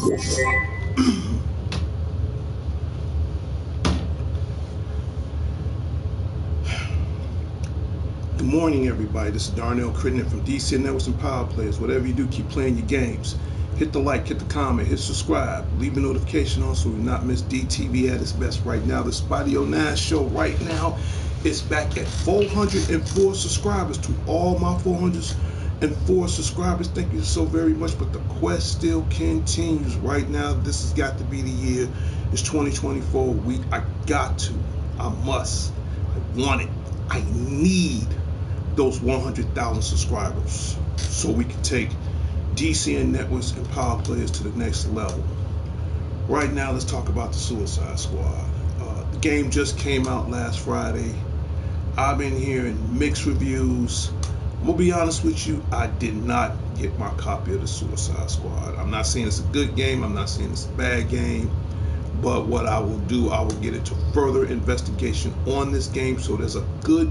Good morning, everybody. This is Darnell Crittenden from DC Networks and Power Players. Whatever you do, keep playing your games. Hit the like, hit the comment, hit subscribe, leave a notification on so we not miss DTV at its best right now. The Spotty 09 show right now is back at 404 subscribers. To all my 404 subscribers, thank you so very much. But the quest still continues right now. This has got to be the year. It's 2024. I must, I want it, I need those 100,000 subscribers so we can take DCN Networks and Power Players to the next level. Right now, let's talk about the Suicide Squad. The game just came out last Friday. I've been hearing mixed reviews. I'm gonna be honest with you, I did not get my copy of the Suicide Squad. I'm not saying it's a good game, I'm not saying it's a bad game, but what I will do, I will get into further investigation on this game. So there's a good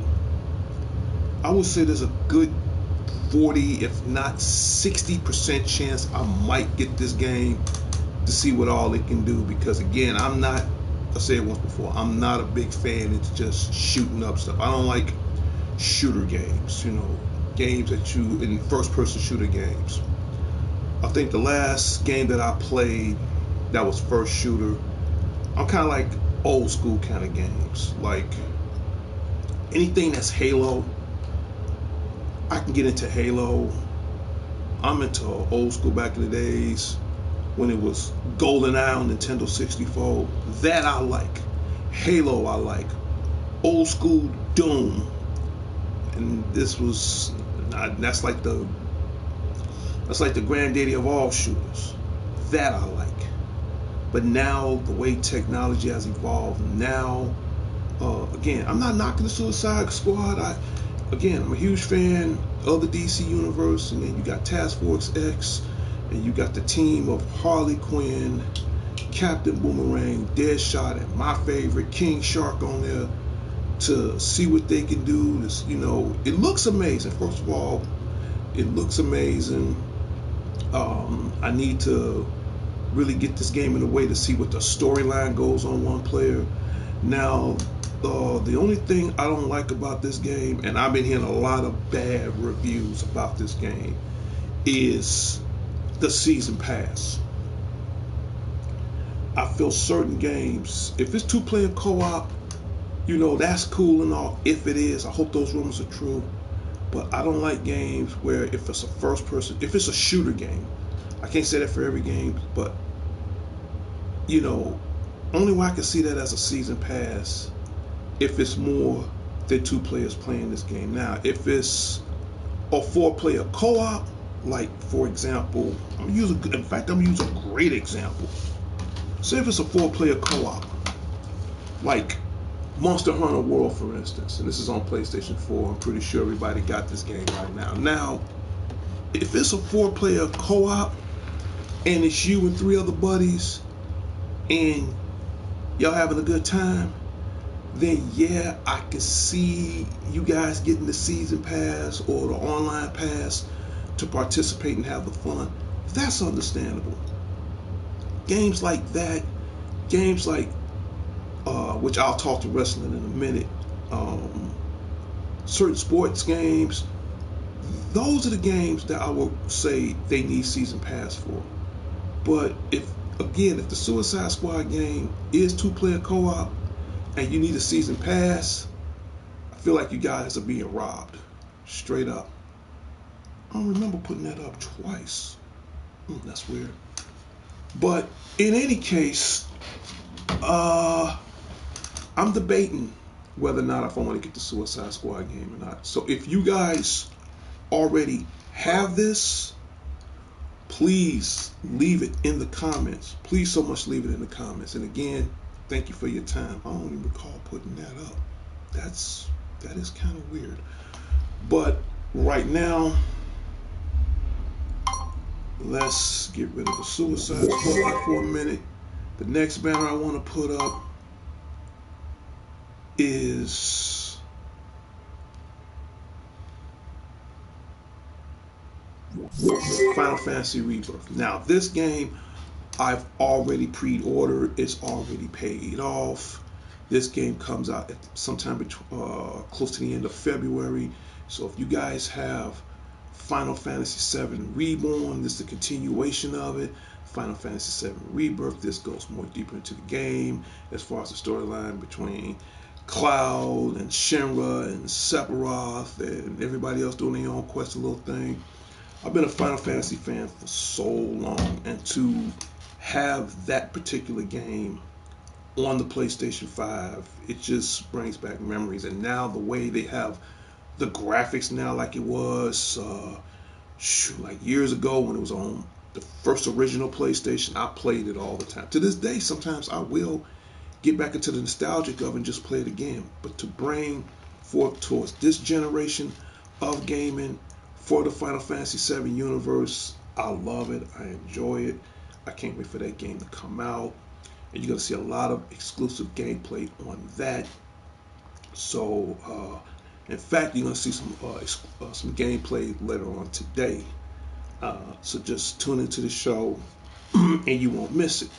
40, if not 60% chance I might get this game to see what all it can do. Because again, I said it once before, I'm not a big fan. It's just shooting up stuff. I don't like shooter games, games that you, in first person shooter games. I think the last game that I played that was first shooter, I'm kind of like old school kind of games. Like anything that's Halo, I can get into Halo. I'm into old school back in the days when it was GoldenEye on Nintendo 64. That I like. Halo I like. Old school Doom. And that's like the granddaddy of all shooters. That I like. But now the way technology has evolved, now again, I'm not knocking the Suicide Squad. I'm a huge fan of the DC universe, and then you got Task Force X, and you got the team of Harley Quinn, Captain Boomerang, Deadshot, and my favorite King Shark on there to see what they can do. It looks amazing. First of all, it looks amazing. I need to really get this game in a way to see what the storyline goes on one player. Now, the only thing I don't like about this game, and I've been hearing a lot of bad reviews about this game, is the season pass. I feel certain games, if it's two-player co-op, that's cool and all. If it is, I hope those rumors are true. But I don't like games where if it's a first-person, if it's a shooter game, I can't say that for every game, but only way I can see that as a season pass if it's more than two players playing this game. Now, if it's a four-player co-op, like for example, I'm gonna use a great example. Say if it's a four-player co-op, like Monster Hunter World, for instance, and this is on PlayStation 4. I'm pretty sure everybody got this game right now. Now, if it's a four-player co-op and it's you and three other buddies and y'all having a good time, then yeah, I can see you guys getting the season pass or the online pass to participate and have the fun. That's understandable. Games like that, games like which I'll talk to wrestling in a minute, certain sports games, those are the games that I would say they need season pass for. But if the Suicide Squad game is two-player co-op and you need a season pass, I feel like you guys are being robbed. Straight up. I don't remember putting that up twice. That's weird. But in any case, I'm debating whether or not if I want to get the Suicide Squad game or not. So if you guys already have this, please leave it in the comments. Please so much leave it in the comments. And again, thank you for your time. I don't even recall putting that up. That is kind of weird. But right now, let's get rid of the Suicide Squad for a minute. The next banner I want to put up is Final Fantasy Rebirth. Now, this game, I've already pre-ordered. It's already paid off. This game comes out at sometime close to the end of February. So if you guys have Final Fantasy VII Reborn, this is the continuation of it. Final Fantasy VII Rebirth, this goes more deeper into the game as far as the storyline between Cloud and Shinra and Sephiroth and everybody else doing their own quest, a little thing. I've been a Final Fantasy fan for so long, and to have that particular game on the PlayStation 5, it just brings back memories. And now the way they have the graphics now, like it was like years ago when it was on the first original PlayStation, I played it all the time. To this day, sometimes I will get back into the nostalgic of and just play it again. But to bring forth towards this generation of gaming for the Final Fantasy VII universe, I love it. I enjoy it. I can't wait for that game to come out. And you're going to see a lot of exclusive gameplay on that. So, in fact, you're going to see some gameplay later on today. So just tune into the show and you won't miss it.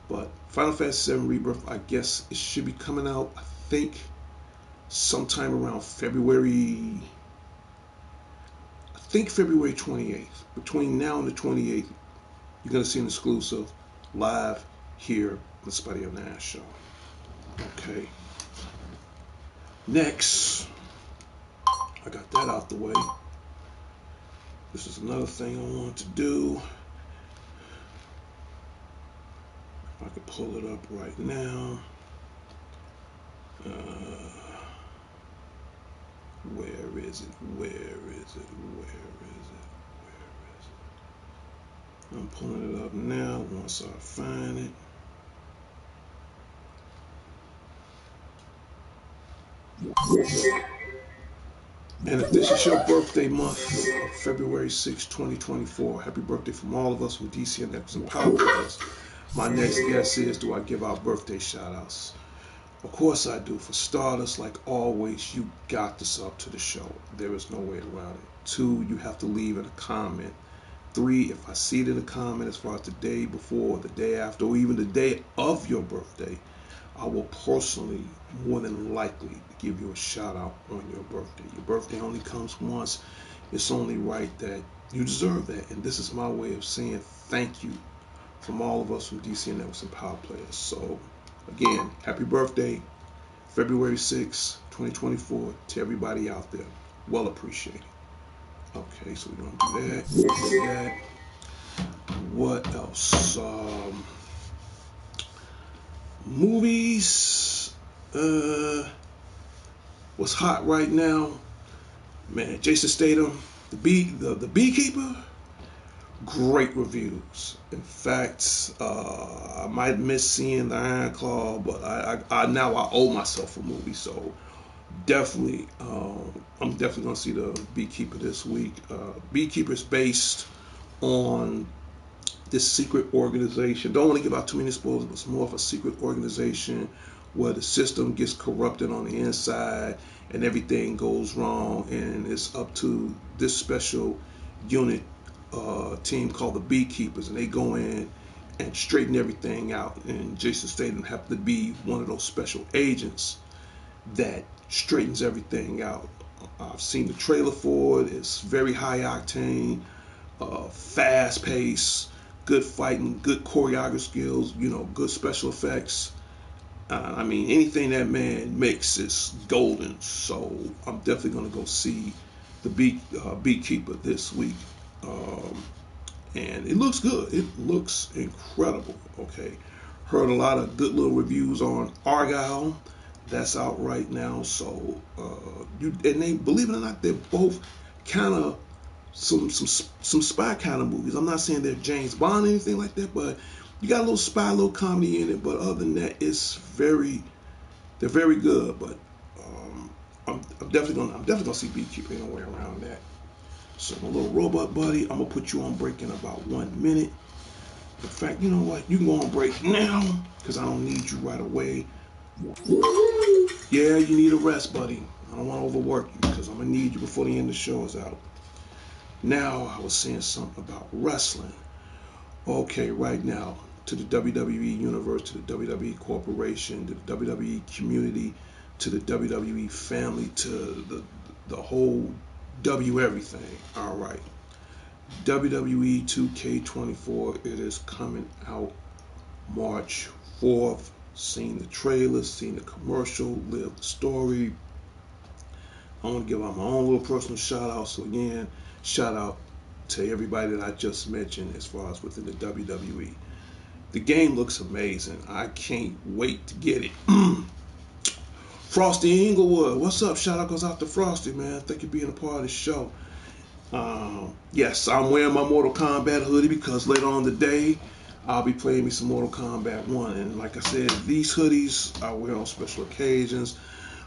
But Final Fantasy VII Rebirth, I guess it should be coming out, I think, sometime around February 28th. Between now and the 28th, you're going to see an exclusive live here on the Spidey of Nash show. Okay. Next, I got that out the way. This is another thing I wanted to do. If I could pull it up right now. Where is it? I'm pulling it up now once I find it. And if this is your birthday month of February 6, 2024, happy birthday from all of us from DC and Networks and Power Players. My next guess is, do I give out birthday shout outs? Of course I do. For starters, like always, you got to sub to the show. There is no way around it. 2, you have to leave in a comment. 3, if I see it in a comment as far as the day before, the day after, or even the day of your birthday, I will personally, more than likely, give you a shout out on your birthday. Your birthday only comes once. It's only right that you deserve that. And this is my way of saying thank you from all of us from DC Networks and Power Players. So, again, happy birthday, February 6, 2024, to everybody out there. Well appreciated. Okay, so we're going to do that. Do that. What else? Movies. What's hot right now? Man, Jason Statham, the Beekeeper. Great reviews. In fact, I might miss seeing the Iron Claw, but I now I owe myself a movie, so definitely, I'm definitely gonna see the Beekeeper this week. Beekeeper is based on this secret organization. Don't want to give out too many spoilers, but it's more of a secret organization where the system gets corrupted on the inside and everything goes wrong, and it's up to this special unit team called the Beekeepers, and they go in and straighten everything out. And Jason Statham happened to be one of those special agents that straightens everything out. I've seen the trailer for it. It's very high octane, fast paced, good fighting, good choreography skills, good special effects. I mean, anything that man makes is golden. So I'm definitely going to go see the Beekeeper this week. And it looks good. It looks incredible. Okay. Heard a lot of good little reviews on Argyle. That's out right now. So, and they, believe it or not, they're both kind of some spy kind of movies. I'm not saying they're James Bond or anything like that, but you got a little spy, a little comedy in it. But other than that, they're very good. But I'm definitely gonna see Beekeeper. Ain't no way around that. So my little robot buddy, I'm gonna put you on break in about 1 minute. In fact, you know what? You can go on break now because I don't need you right away. Yeah, you need a rest, buddy. I don't want to overwork you because I'm gonna need you before the end of the show is out. Now, I was saying something about wrestling. Okay, right now, to the WWE Universe, to the WWE Corporation, to the WWE community, to the WWE family, to the whole W everything. All right. WWE 2K24, it is coming out March 4th. Seen the trailer, seen the commercial, lived the story. I want to give out my own little personal shout out. So again, shout out to everybody that I just mentioned as far as within the WWE. The game looks amazing. I can't wait to get it. Frosty Inglewood, what's up? Shout out goes out to Frosty, man. Thank you for being a part of the show. Yes, I'm wearing my Mortal Kombat hoodie because later on today I'll be playing me some Mortal Kombat 1. And like I said, these hoodies I wear on special occasions.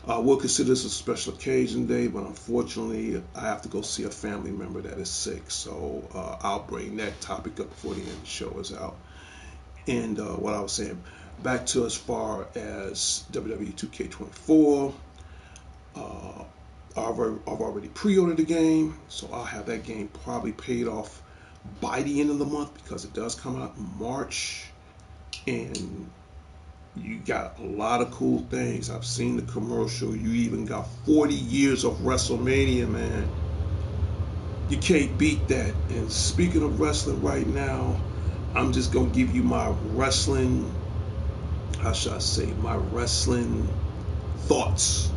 We'll consider this a special occasion day, but unfortunately I have to go see a family member that is sick. So I'll bring that topic up before the end of the show is out. And what I was saying, back to as far as WWE 2K24, I've already pre-ordered the game, so I'll have that game probably paid off by the end of the month because it does come out in March. And you got a lot of cool things. I've seen the commercial. You even got 40 years of WrestleMania, man. You can't beat that. And speaking of wrestling right now, I'm just going to give you my wrestling, how should I say, my wrestling thoughts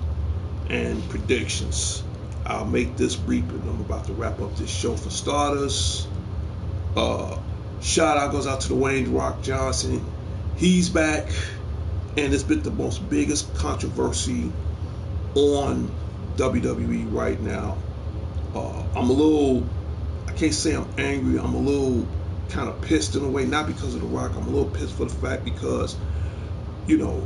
and predictions. I'll make this brief, and I'm about to wrap up this show. For starters, shout out goes out to Dwayne Rock Johnson. He's back, and it's been the most biggest controversy on WWE right now. I'm a little, I can't say I'm angry, I'm a little kind of pissed in a way, not because of The Rock. I'm a little pissed for the fact because, you know,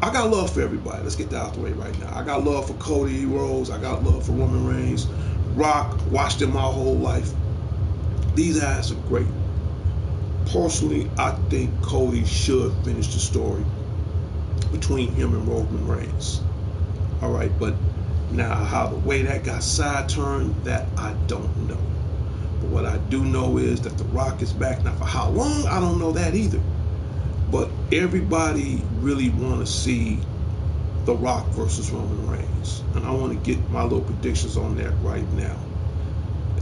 I got love for everybody. Let's get that out the way right now. I got love for Cody Rhodes. I got love for Roman Reigns. Rock, watched him my whole life. These guys are great. Personally, I think Cody should finish the story between him and Roman Reigns. All right, but now how the way that got side turned, that I don't know. But what I do know is that The Rock is back. Now for how long, I don't know that either. But everybody really want to see The Rock versus Roman Reigns. And I want to get my little predictions on that right now.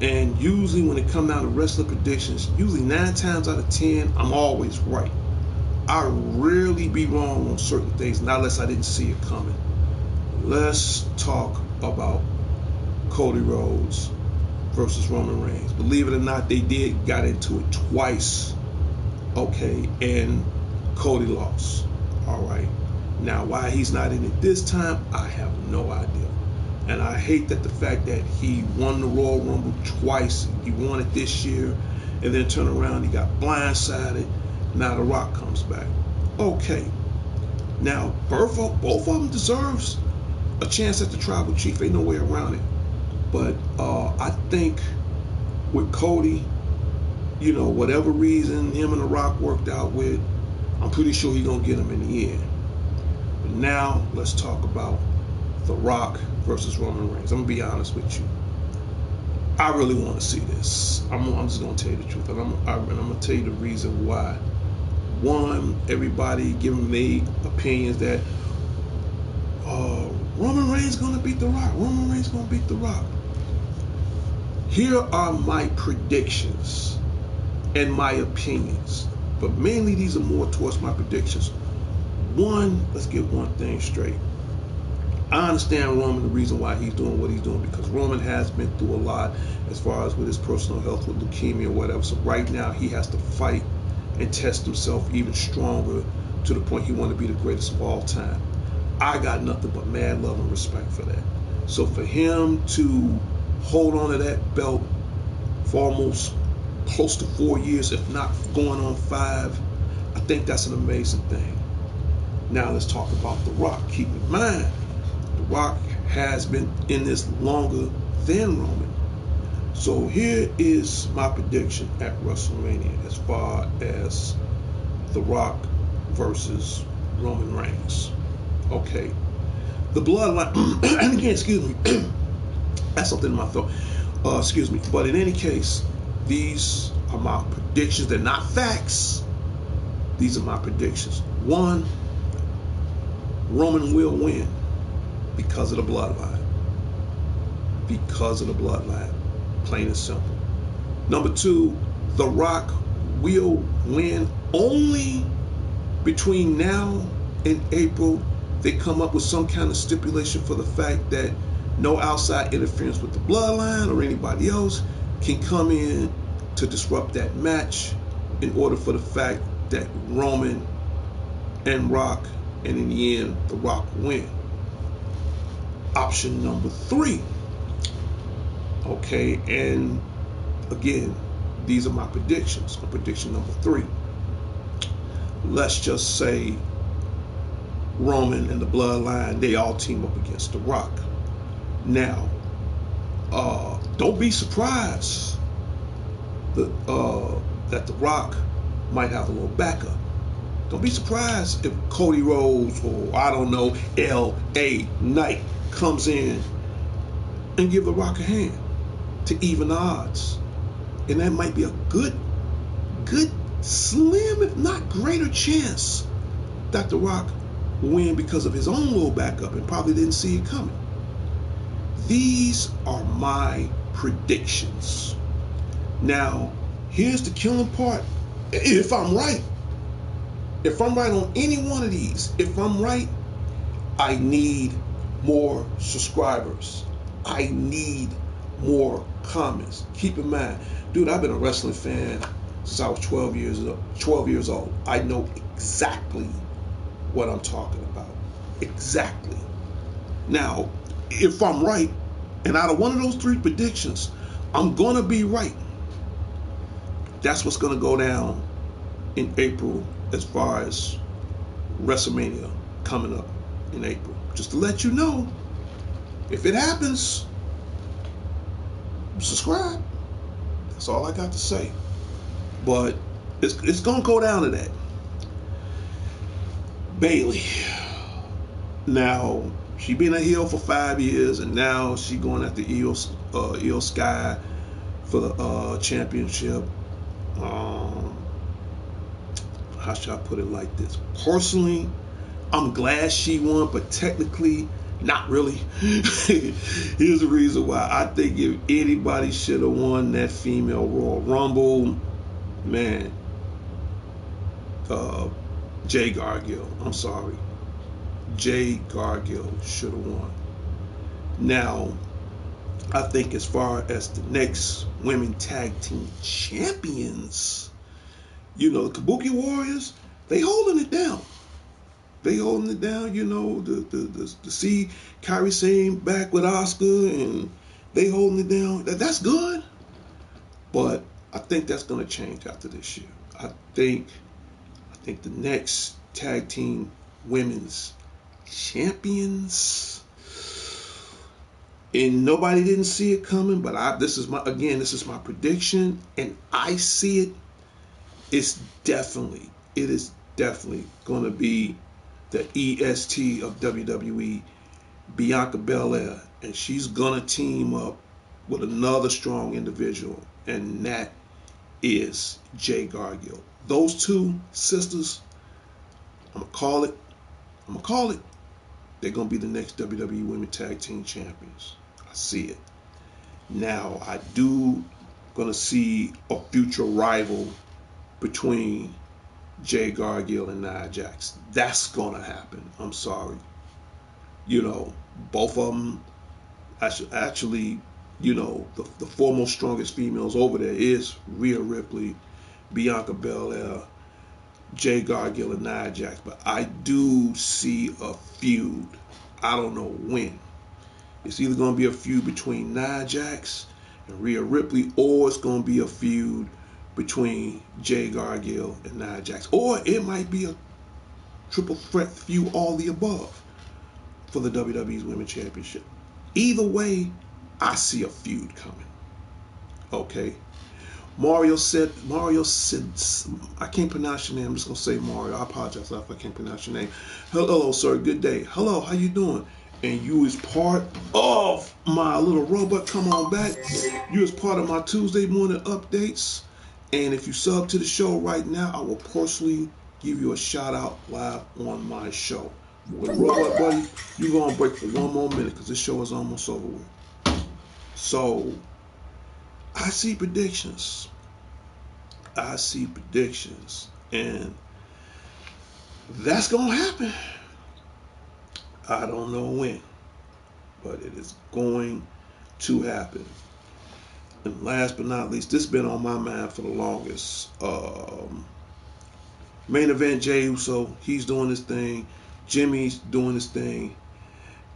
And usually when it comes down to wrestling predictions, usually 9 times out of 10, I'm always right. I rarely be wrong on certain things, not unless I didn't see it coming. Let's talk about Cody Rhodes versus Roman Reigns. Believe it or not, they got into it twice. Okay, and Cody lost. All right. Now, why he's not in it this time, I have no idea. And I hate that the fact that he won the Royal Rumble twice. He won it this year, and then turned around, he got blindsided. Now The Rock comes back. Okay. Now, both of them deserves a chance at the Tribal Chief. Ain't no way around it. But I think with Cody, you know, whatever reason him and The Rock worked out with, I'm pretty sure he's going to get him in the end. But now, let's talk about The Rock versus Roman Reigns. I'm going to be honest with you. I really want to see this. I'm just going to tell you the truth. And I'm going to tell you the reason why. One, everybody giving me opinions that Roman Reigns going to beat The Rock. Roman Reigns going to beat The Rock. Here are my predictions and my opinions. But mainly these are more towards my predictions. One, let's get one thing straight. I understand Roman, the reason why he's doing what he's doing, because Roman has been through a lot as far as with his personal health, with leukemia or whatever. So right now he has to fight and test himself even stronger to the point he wants to be the greatest of all time. I got nothing but mad love and respect for that. So for him to hold on to that belt for almost close to 4 years, if not going on 5, I think that's an amazing thing. Now let's talk about The Rock. Keep in mind, The Rock has been in this longer than Roman. So here is my prediction at WrestleMania as far as The Rock versus Roman Reigns. Okay. The bloodline, and again, excuse me, that's something in my throat. Excuse me. But in any case, These are my predictions. They're not facts. These are my predictions. One, Roman will win because of the bloodline. Because of the bloodline. Plain and simple. Number two, The Rock will win only between now and April. They come up with some kind of stipulation for the fact that no outside interference with the bloodline or anybody else can come in to disrupt that match, in order for the fact that Roman and Rock, and in the end, The Rock win. Option number three. Okay, and again, these are my predictions. On prediction number three, let's just say Roman and the bloodline, they all team up against The Rock. Now, don't be surprised that The Rock might have a little backup. Don't be surprised if Cody Rhodes or, I don't know, L.A. Knight comes in and give The Rock a hand to even the odds. And that might be a good, slim, if not greater chance that The Rock will win because of his own little backup and probably didn't see it coming. These are my predictions. Now, here's the killing part. If I'm right on any one of these, if I'm right, I need more subscribers. I need more comments. Keep in mind, dude, I've been a wrestling fan since I was 12 years old. I know exactly what I'm talking about. Exactly. Now, if I'm right, and out of one of those three predictions, I'm going to be right. That's what's going to go down in April as far as WrestleMania coming up in April. Just to let you know, if it happens, subscribe. That's all I got to say. But it's going to go down to that. Bayley. Now, she been a heel for 5 years, and now she going after Io Sky for the championship. How should I put it like this? Personally, I'm glad she won, but technically, not really. Here's the reason why. I think if anybody should have won that female Royal Rumble, man, Jade Cargill. I'm sorry. Jade Cargill should have won. Now, I think as far as the next women tag team champions, you know, the Kabuki Warriors, they holding it down. They holding it down, you know, to see Kairi Sane back with Asuka, and they holding it down. That's good. But I think that's going to change after this year. I think the next tag team women's champions, and nobody didn't see it coming, but this is my prediction, and I see it. It is definitely going to be the EST of WWE, Bianca Belair, and she's going to team up with another strong individual, and that is Jade Cargill. Those two sisters, I'm going to call it. They're going to be the next WWE Women Tag Team Champions. I see it. Now, I do going to see a future rival between Jade Cargill and Nia Jax. That's going to happen. I'm sorry. You know, both of them, actually, you know, the foremost strongest females over there is Rhea Ripley, Bianca Belair, Jade Cargill, and Nia Jax. But I do see a feud. I don't know when. It's either going to be a feud between Nia Jax and Rhea Ripley, or it's going to be a feud between Jade Cargill and Nia Jax. Or it might be a triple threat feud, all the above, for the WWE's Women's Championship. Either way, I see a feud coming. Okay. Mario said, I can't pronounce your name. I'm just going to say Mario. I apologize if I can't pronounce your name. Hello, sir. Good day. Hello, how you doing? and you is part of my little robot, come on back. You is part of my Tuesday morning updates. And if you sub to the show right now, I will personally give you a shout out live on my show. But robot buddy, you gonna break for one more minute because this show is almost over with. So I see predictions. I see predictions. And that's gonna happen. I don't know when, but it is going to happen. And last but not least, this has been on my mind for the longest. Main event Jey Uso, he's doing this thing. Jimmy's doing this thing.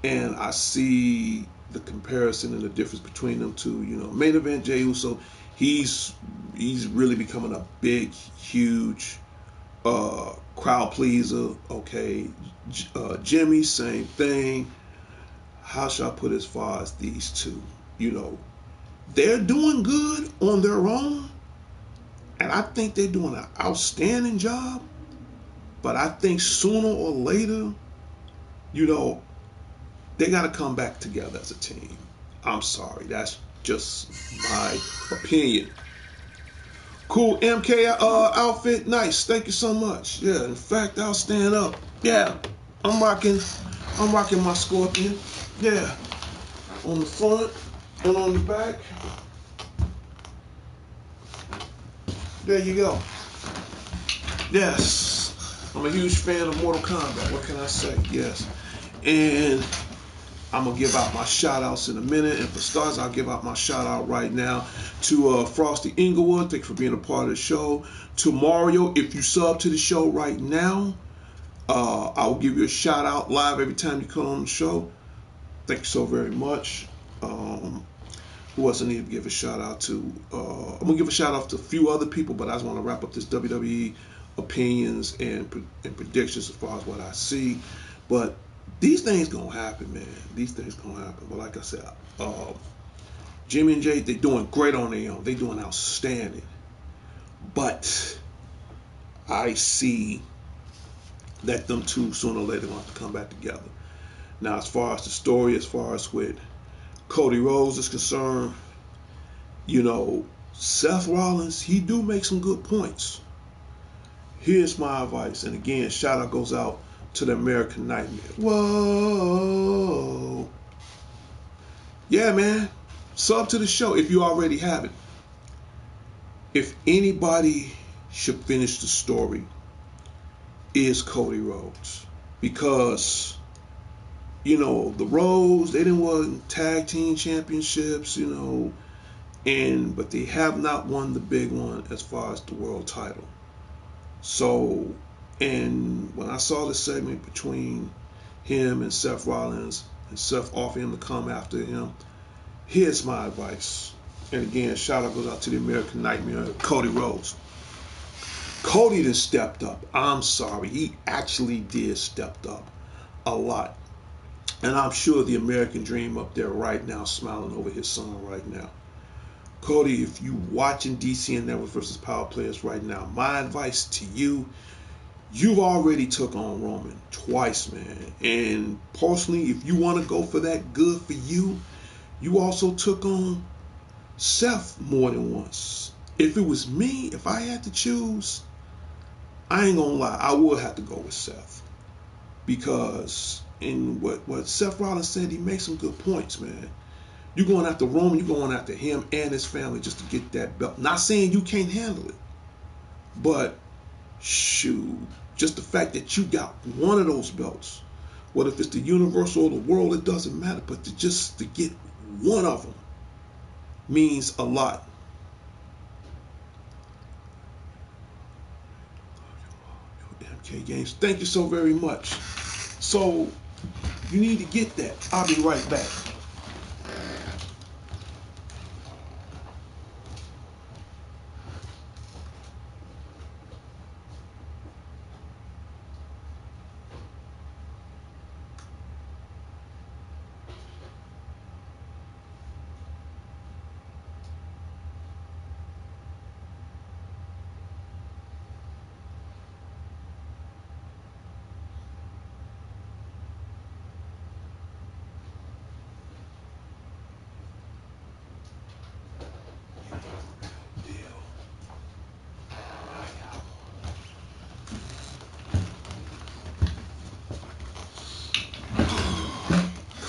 And I see the comparison and the difference between them two. You know, main event Jey Uso, he's really becoming a big, huge crowd pleaser. Okay, Jimmy, same thing. How shall I put it as far as these two? You know, they're doing good on their own, and I think they're doing an outstanding job. But I think sooner or later, you know, they got to come back together as a team. I'm sorry, that's just my opinion. Cool MK outfit, nice. Thank you so much. Yeah, in fact, I'll stand up. Yeah, I'm rocking my Scorpion. Yeah, on the front and on the back. There you go. Yes, I'm a huge fan of Mortal Kombat. What can I say? Yes, and I'm going to give out my shout outs in a minute. And for starters, I'll give out my shout out right now to Frosty Inglewood. Thank you for being a part of the show. To Mario, if you sub to the show right now, I'll give you a shout out live every time you come on the show. Thank you so very much. Who else I need to give a shout out to? I'm going to give a shout out to a few other people, but I just want to wrap up this WWE opinions and predictions as far as what I see. But these things gonna happen, man. These things gonna happen. But like I said, Jimmy and Jay, they're doing great on their own. They're doing outstanding. But I see that them two sooner or later gonna have to come back together. Now, as far as the story, as far as with Cody Rhodes is concerned, you know, Seth Rollins, he do make some good points. Here's my advice, and again, shout out goes out to the American Nightmare. Whoa. Yeah, man. Sub to the show if you already haven't. If anybody should finish the story, is Cody Rhodes. Because, you know, the Rhodes, they didn't win tag team championships, you know, but they have not won the big one as far as the world title. So, and when I saw the segment between him and Seth Rollins, and Seth offering him to come after him, here's my advice. And again, shout out goes out to the American Nightmare, Cody Rhodes. Cody done stepped up. I'm sorry. He actually did step up a lot. And I'm sure the American Dream up there right now smiling over his son right now. Cody, if you watching DC and Network versus Power Players right now, my advice to you, you've already took on Roman twice, man. And personally, if you want to go for that, good for you. You also took on Seth more than once. If it was me, if I had to choose, I ain't gonna lie, I would have to go with Seth. Because in what Seth Rollins said, he makes some good points, man. You're going after Roman, you're going after him and his family just to get that belt. Not saying you can't handle it, but shoot, just the fact that you got one of those belts, whether if it's the Universal or the World, it doesn't matter, but just to get one of them means a lot. MK Games, thank you so very much. So, you need to get that. I'll be right back.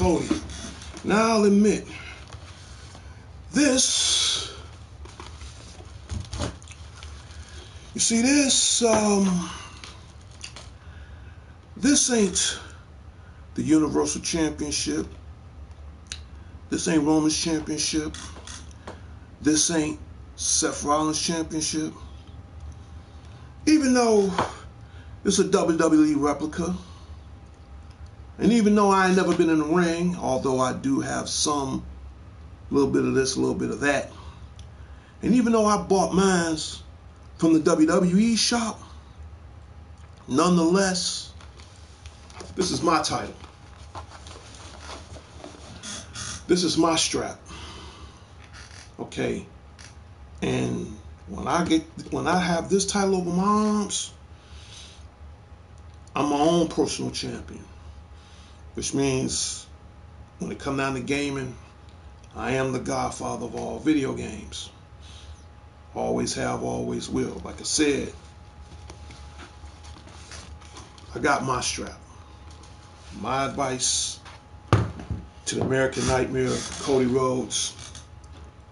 Cody. Now I'll admit, this, you see this, this ain't the Universal Championship. This ain't Roman's Championship. This ain't Seth Rollins' Championship. Even though it's a WWE replica, and even though I ain't never been in the ring, although I do have some, a little bit of this, a little bit of that, and even though I bought mine from the WWE shop, nonetheless, this is my title. This is my strap. Okay? And when I have this title over my arms, I'm my own personal champion. Which means when it comes down to gaming, I am the godfather of all video games. Always have, always will. Like I said, I got my strap. My advice to the American Nightmare, Cody Rhodes,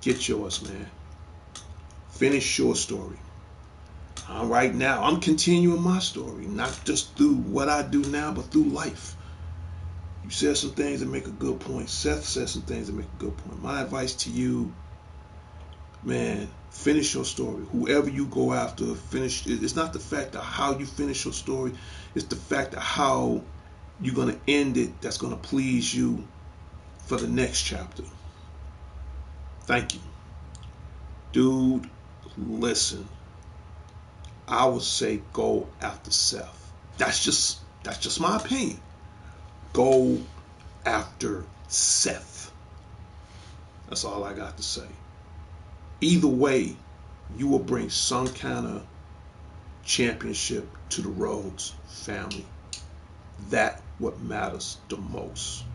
get yours, man. Finish your story. Right now, I'm continuing my story, not just through what I do now, but through life. You said some things that make a good point. Seth said some things that make a good point. My advice to you, man, finish your story. Whoever you go after, finish. It's not the fact of how you finish your story. It's the fact of how you're going to end it that's going to please you for the next chapter. Thank you. Dude, listen. I would say go after Seth. That's just my opinion. Go after Seth. That's all I got to say. Either way, you will bring some kind of championship to the Rhodes family. That's what matters the most.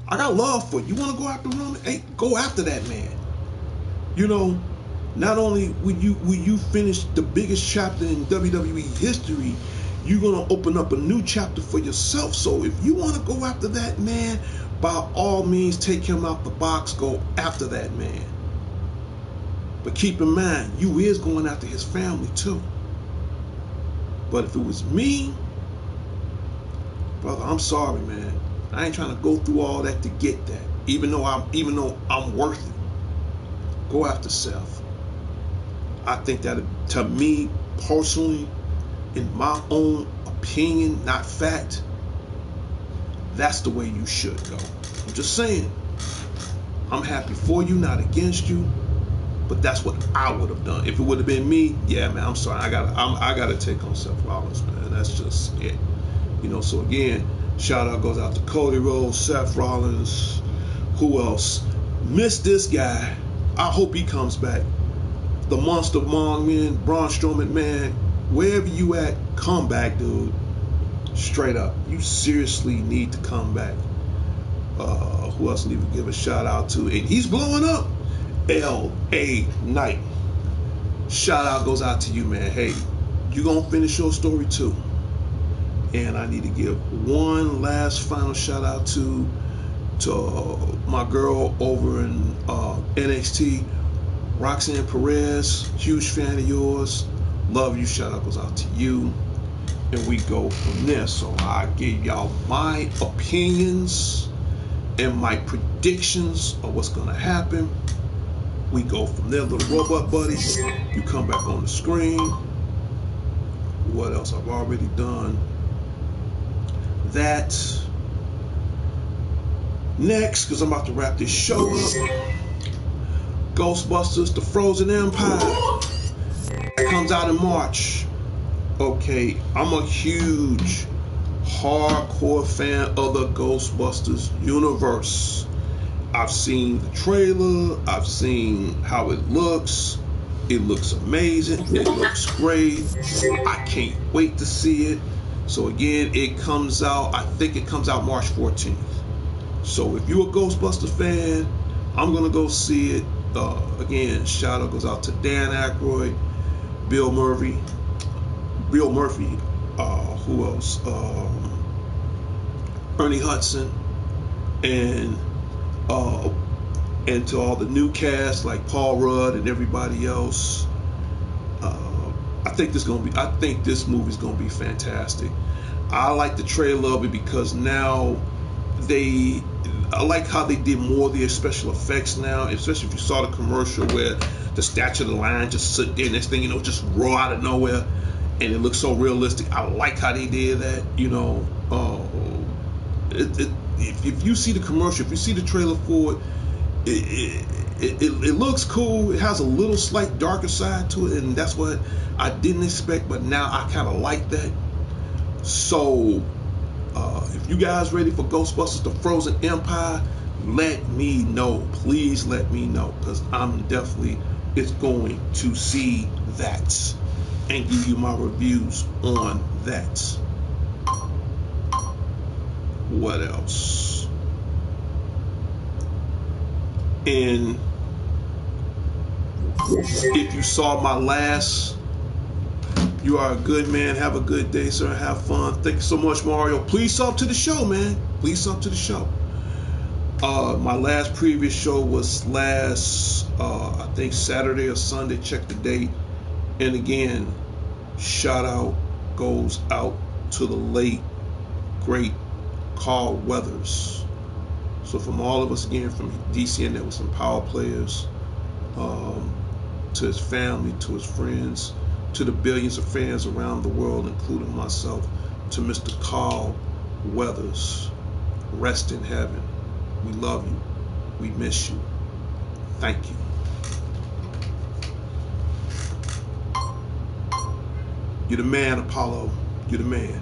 I got love for you. You want to go after Roman? Hey, go after that man. You know, not only will you finish the biggest chapter in WWE history, you're going to open up a new chapter for yourself. So if you want to go after that man, by all means, take him out the box. Go after that man. But keep in mind, you is going after his family too. But if it was me, brother, I'm sorry, man. I ain't trying to go through all that to get that. Even though I'm worth it. Go after Seth. I think that, to me personally, in my own opinion, not fact, that's the way you should go. I'm just saying. I'm happy for you, not against you. But that's what I would have done. If it would have been me, yeah, man, I'm sorry. I gotta take on Seth Rollins, man. That's just it. You know, so again, shout out goes out to Cody Rhodes, Seth Rollins, who else? Missed this guy. I hope he comes back. The Monster Mong Man, Braun Strowman, man, wherever you at, come back, dude. Straight up. You seriously need to come back. Who else need to give a shout out to? And he's blowing up. L.A. Knight. Shout out goes out to you, man. Hey, you gonna finish your story too. And I need to give one last final shout out to my girl over in NXT, Roxanne Perez. Huge fan of yours. Love you. Shout out goes out to you. And we go from there. So I gave y'all my opinions and my predictions of what's gonna happen. We go from there. Little robot buddies, you come back on the screen. What else? I've already done that. Next, because I'm about to wrap this show up, Ghostbusters: The Frozen Empire. It comes out in March. Okay, I'm a huge, hardcore fan of the Ghostbusters universe. I've seen the trailer. I've seen how it looks. It looks amazing. It looks great. I can't wait to see it. So again, it comes out, I think it comes out March 14th. So if you're a Ghostbusters fan, I'm going to go see it. Again, shout out goes out to Dan Aykroyd, Bill Murphy, who else? Ernie Hudson, and uh, and to all the new cast like Paul Rudd and everybody else. I think this movie's gonna be fantastic. I like the trailer of it because now I like how they did more of their special effects now, especially if you saw the commercial where the Statue of the Lion just sit there, next thing you know, just roar out of nowhere, and it looks so realistic. I like how they did that, if you see the commercial, if you see the trailer for it looks cool. It has a little slight darker side to it, and that's what I didn't expect, but now I kind of like that. So if you guys ready for Ghostbusters: The Frozen Empire, let me know. Please let me know, because I'm definitely going to see that and give you my reviews on that. What else? And if you saw my last "You Are a Good Man, Have a Good Day, Sir, Have Fun," thank you so much, Mario. Please sub to the show, man. Please sub to the show. My last previous show was I think Saturday or Sunday. Check the date. And again, shout out goes out to the late, great Carl Weathers. So from all of us, again, from DC and Networks and Power Players, to his family, to his friends, to the billions of fans around the world, including myself, to Mr. Carl Weathers, rest in heaven. We love you. We miss you. Thank you. You're the man, Apollo. You're the man.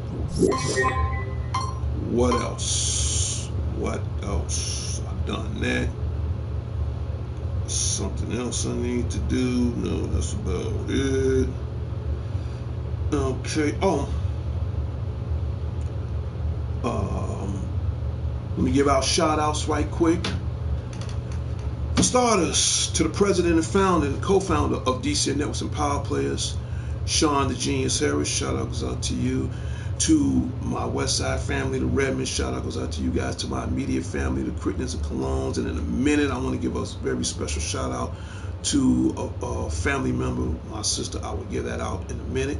What else? What else? I've done that. Something else I need to do? No, that's about it. Okay. Let me give out shout outs right quick. For starters, to the president and founder and co-founder of DC Networks and Power Players, Sean the Genius Harris, shout out goes out to you. To my West Side family, the Redmond, shout out goes out to you guys. To my immediate family, the Crittens and Colognes. And in a minute, I want to give a very special shout out to a family member, my sister. I will give that out in a minute.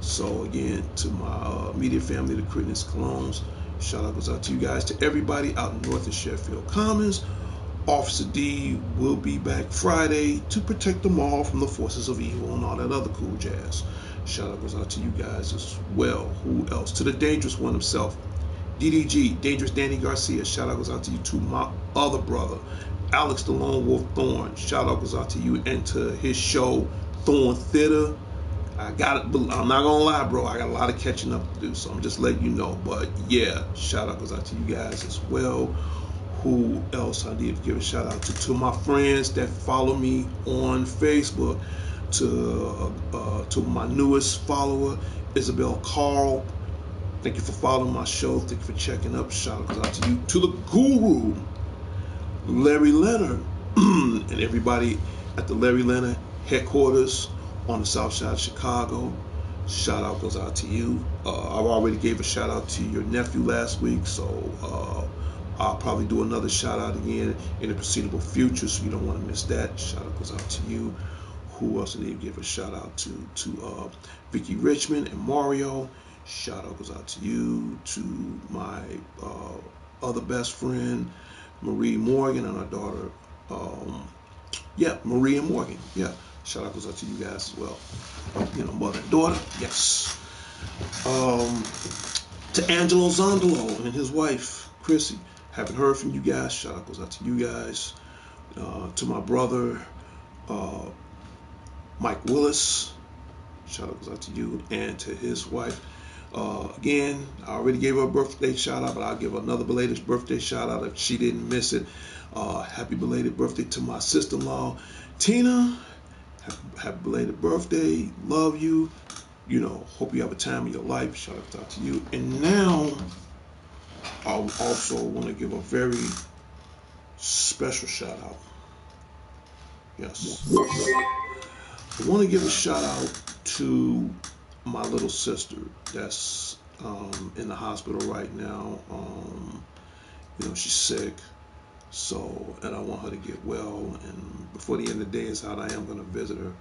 So again, to my immediate family, the Crittens and Colognes, shout out goes out to you guys. To everybody out in North and Sheffield Commons, Officer D will be back Friday to protect them all from the forces of evil and all that other cool jazz. Shout out goes out to you guys as well. Who else? To the dangerous one himself, DDG, Dangerous Danny Garcia. Shout out goes out to you. To my other brother, Alex the Lone Wolf Thorne. Shout out goes out to you and to his show, Thorne Theater. I got it. I'm not gonna lie, bro. I got a lot of catching up to do, so I'm just letting you know. But yeah, shout out goes out to you guys as well. Who else I need to give a shout out to my friends that follow me on Facebook, to my newest follower, Isabel Carl. Thank you for following my show. Thank you for checking up. Shout out to you. To the guru, Larry Leonard, and everybody at the Larry Leonard headquarters on the south side of Chicago. Shout out goes out to you. I already gave a shout out to your nephew last week, so I'll probably do another shout out again in the foreseeable future, so you don't want to miss that. Shout out goes out to you. Who else I need to give a shout out to Vicky Richmond and Mario. Shout out goes out to you. To my other best friend, Marie Morgan, and our daughter, Marie and Morgan. Yeah, shout out goes out to you guys as well. Mother and daughter. Yes. To Angelo Zondolo and his wife, Chrissy. Haven't heard from you guys. Shout out goes out to you guys. To my brother, Mike Willis. Shout out goes out to you. And to his wife. Again, I already gave her a birthday shout out, but I'll give her another belated birthday shout out if she didn't miss it. Happy belated birthday to my sister-in-law, Tina. Happy belated birthday. Love you. Hope you have a time of your life. Shout out to you. And now, I also want to give a very special shout out. Yes. I want to give a shout out to my little sister that's in the hospital right now. she's sick. So, and I want her to get well. And before the end of the day is out, I am going to visit her.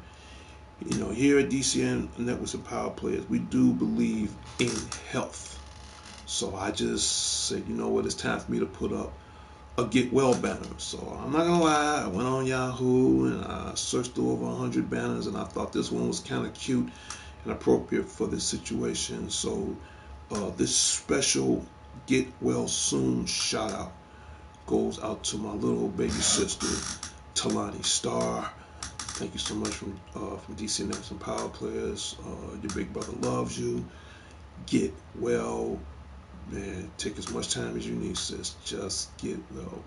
Here at DCN Networks and Power Players, we do believe in health. So I just said, you know what, it's time for me to put up a get well banner. So I'm not gonna lie, I went on Yahoo and I searched through over 100 banners, and I thought this one was kind of cute and appropriate for this situation. So this special get well soon shout out goes out to my little baby sister, Talani Star. Thank you so much from DC Networks and Power Players. Your big brother loves you. Get well, man. Take as much time as you need, sis. Just get well.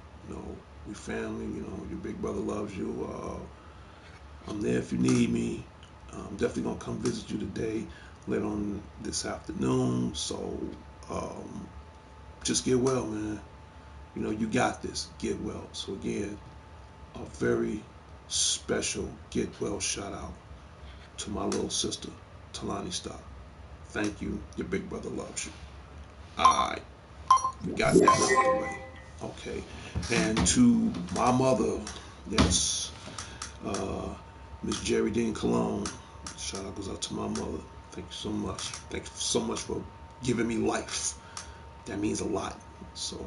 We family. Your big brother loves you. I'm there if you need me. I'm definitely gonna come visit you today, later on this afternoon. So just get well, man. You got this. Get well. So again, a very special get well shout out to my little sister, Talani Star. Thank you. Your big brother loves you. Alright, we got that out of the way. Okay. And to my mother, yes, Miss Jerry Dean Cologne. Shout out goes out to my mother. Thank you so much. Thank you so much for giving me life. That means a lot. So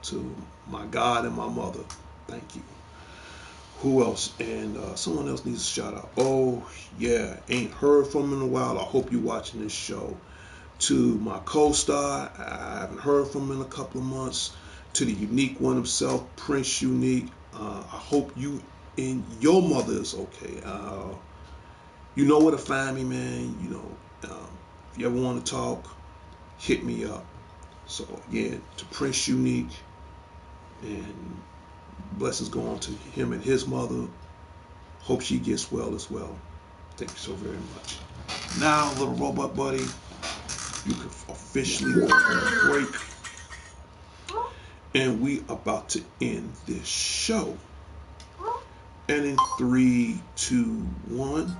to my God and my mother, thank you. Who else? And someone else needs a shout out. Oh yeah, ain't heard from him in a while. I hope you're watching this show. To my co-star, I haven't heard from him in a couple of months. To the unique one himself, Prince Unique. I hope you and your mother is okay. You know where to find me, man. If you ever want to talk, hit me up. So again, to Prince Unique, and blessings go on to him and his mother. Hope she gets well as well. Thank you so very much. Now, little robot buddy, you can officially go to break, and we about to end this show. And in 3, 2, 1.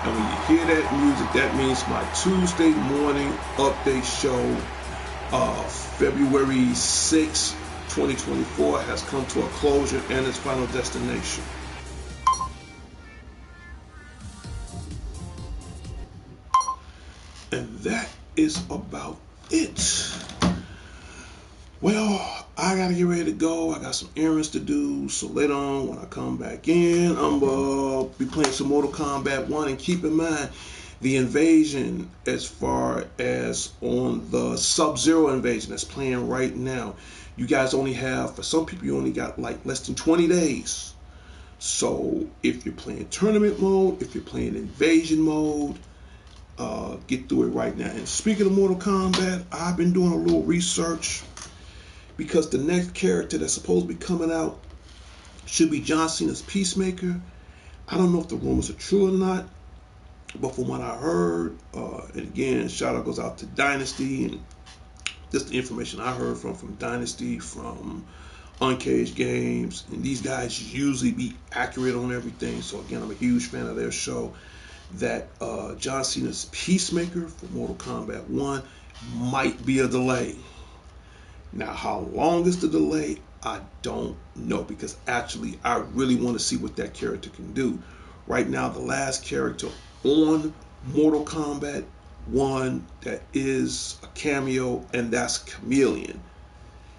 And when you hear that music, that means my Tuesday morning update show of February 6, 2024 has come to a closure and its final destination. And that is about it. Well, I gotta get ready to go. I got some errands to do. So later on, when I come back in, I'm be playing some Mortal Kombat 1. And keep in mind, the invasion, as far as on the Sub-Zero invasion that's playing right now, you guys only have, for some people, you only got like less than 20 days. So if you're playing tournament mode, if you're playing invasion mode, get through it right now. And speaking of Mortal Kombat, I've been doing a little research, because the next character that's supposed to be coming out should be John Cena's Peacemaker. I don't know if the rumors are true or not, but from what I heard, and again, shout out goes out to Dynasty, and just the information I heard from Dynasty, from Uncaged Games, and these guys usually be accurate on everything. So again, I'm a huge fan of their show. That John Cena's Peacemaker for Mortal Kombat 1 might be a delay. Now, how long is the delay? I don't know, because actually I really want to see what that character can do. Right now, the last character on Mortal Kombat 1 that is a cameo, and that's Chameleon.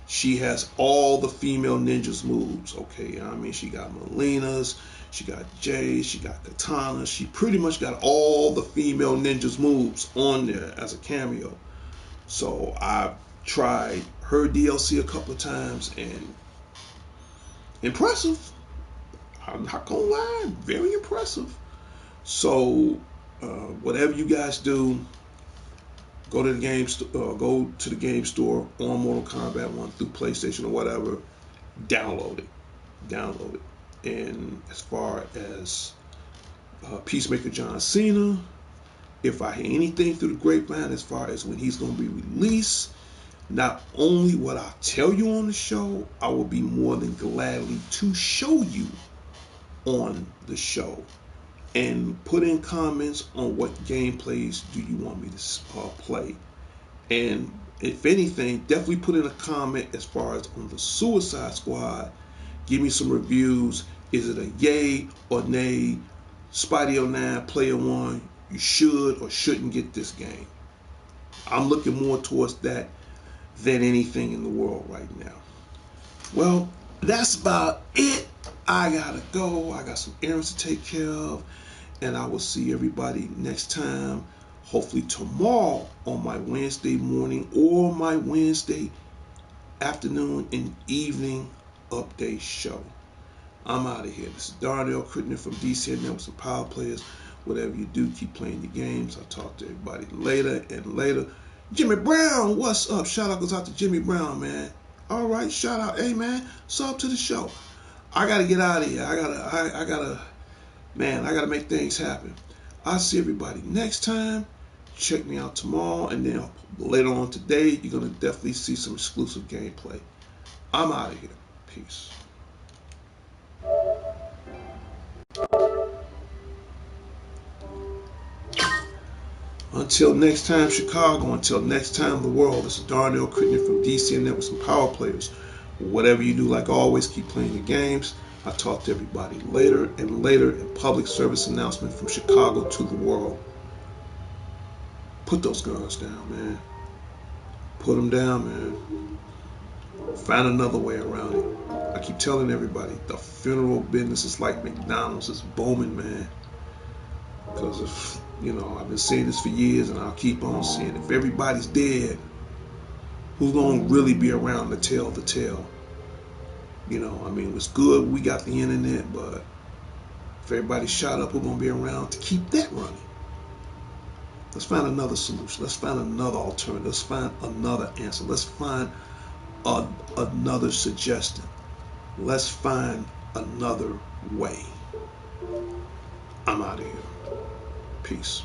She has all the female ninjas moves, okay? I mean, she got Melina's, she got Jay, she got Katana. She pretty much got all the female ninjas moves on there as a cameo. So I've tried her DLC a couple of times, and impressive. I'm not gonna lie, very impressive. So whatever you guys do, go to the game store on Mortal Kombat 1 through PlayStation or whatever. Download it. And as far as Peacemaker John Cena, if I hear anything through the grapevine as far as when he's going to be released, Not only what I tell you on the show, I will be more than gladly to show you on the show, and put in comments on what gameplays do you want me to play. And if anything, definitely put in a comment as far as on the Suicide Squad. Give me some reviews. Is it a yay or nay? Spidey 09, Player One, you should or shouldn't get this game. I'm looking more towards that than anything in the world right now. Well, that's about it. I gotta go. I got some errands to take care of. And I will see everybody next time. Hopefully tomorrow on my Wednesday morning or my Wednesday afternoon and evening update show. I'm out of here. This is Darnell Crittenden from DC and with some power players. Whatever you do, keep playing your games. I'll talk to everybody later and later. Jimmy Brown, what's up? Shout out goes out to Jimmy Brown, man. All right, shout out. Hey, man, sub to the show. I got to get out of here. I gotta make things happen. I'll see everybody next time. Check me out tomorrow, and then later on today, you're gonna definitely see some exclusive gameplay. I'm out of here. Peace. Until next time, Chicago. Until next time, the world. This is Darnell Crittenden from DC and with some power players. Whatever you do, like always, keep playing your games. I talk to everybody later and later in public service announcement from Chicago to the world. Put those guns down, man. Put them down, man. Find another way around it. I keep telling everybody, the funeral business is like McDonald's. It's booming, man. Because if, I've been saying this for years and I'll keep on saying, if everybody's dead, who's going to really be around to tell the tale? It's good we got the internet, but if everybody's shot up, who's going to be around to keep that running? Let's find another solution. Let's find another alternative. Let's find another answer. Let's find another suggestion. Let's find another way. I'm out of here. Peace.